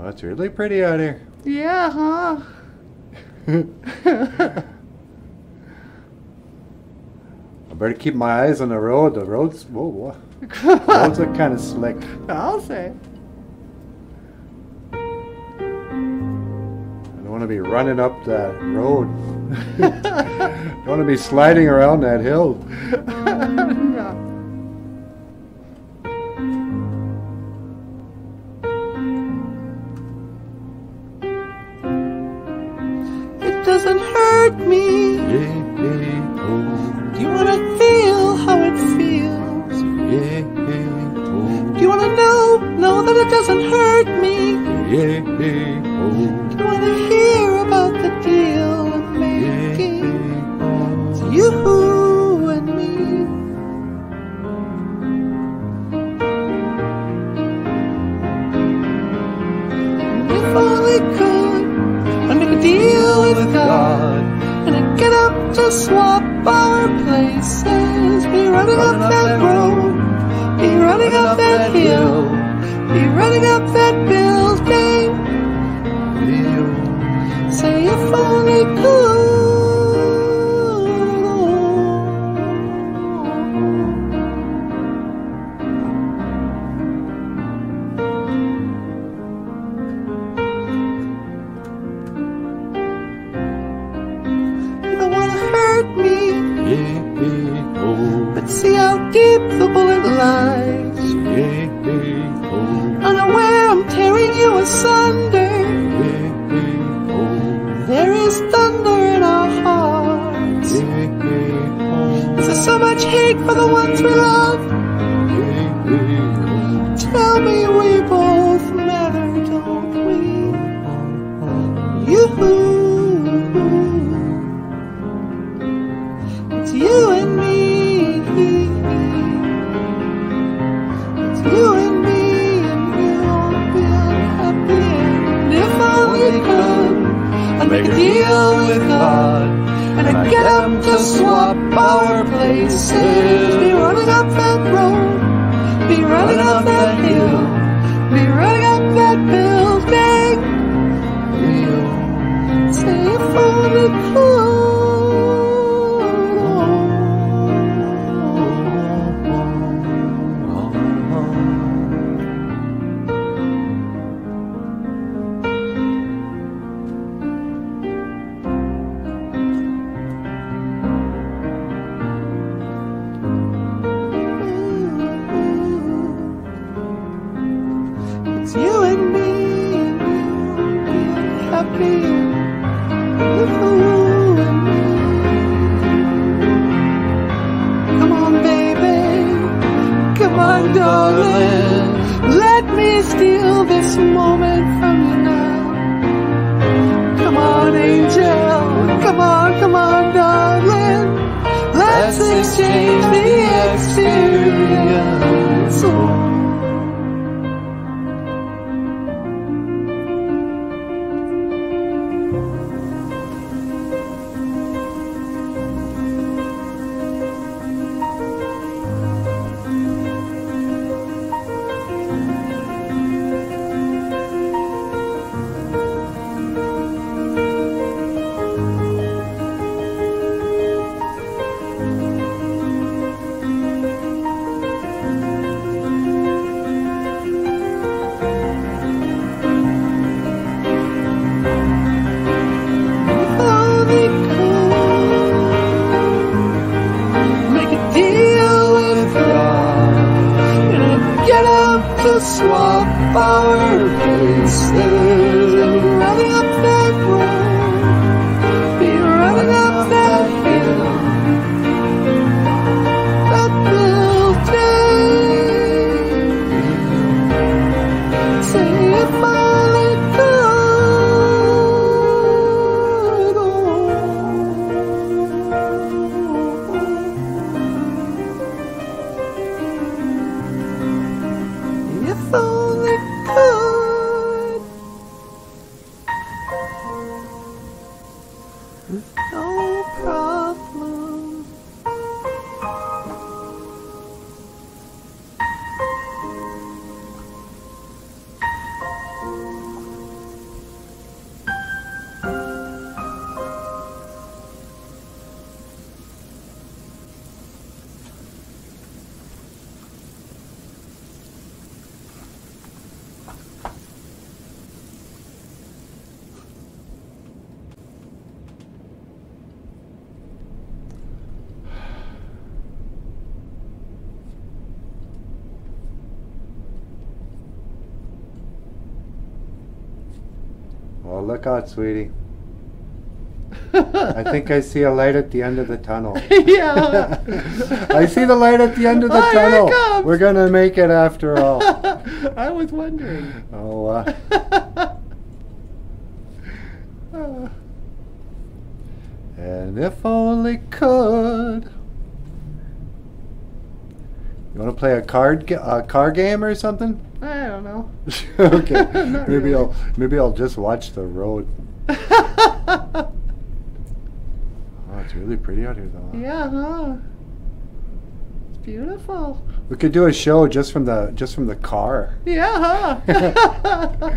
Oh, it's really pretty out here. Yeah, huh? I better keep my eyes on the road. The roads, whoa. Roads are kind of slick. I'll say. I don't want to be running up that road. Don't want to be sliding around that hill. Yeah. It doesn't hurt me. Do you want to feel how it feels? Do you want to know that it doesn't hurt me? Do you want to hear about the deal I'm making? It's you and me. If only could I make a deal with God, and I get up to swap our places. Be running up that road, be running up that hill, be running up that building. Say if only could. You don't wanna hurt me, but see how deep the bullet lies. Unaware I'm tearing you asunder. There is thunder in our hearts. Is there so much hate for the ones we love? Tell me we both matter, don't we? You. It's you and me. It's you and me, and we won't be unhappy. And if only could I make a deal with God, and I get him to swap our places. Be running up that road, be running up that hill, be running up that building. Say if only could. It's you and me, happy. You and me. Come on, baby. Come on, darling. Let me steal this moment from you now. Come on, angel. Come on, darling. Let's exchange the experience. Swap our places. Be running up that road, be running up that hill, that building. Say if only could. If only could. Well, look out, sweetie. I think I see a light at the end of the tunnel. Yeah. I see the light at the end of the Oh, here it tunnel. comes. We're gonna make it after all. I was wondering. Oh, and if only could. You want to play a car game or something? I don't know. Okay, Not maybe really. maybe I'll just watch the road. Oh, it's really pretty out here, though. Yeah, huh? It's beautiful. We could do a show just from the car. Yeah, huh?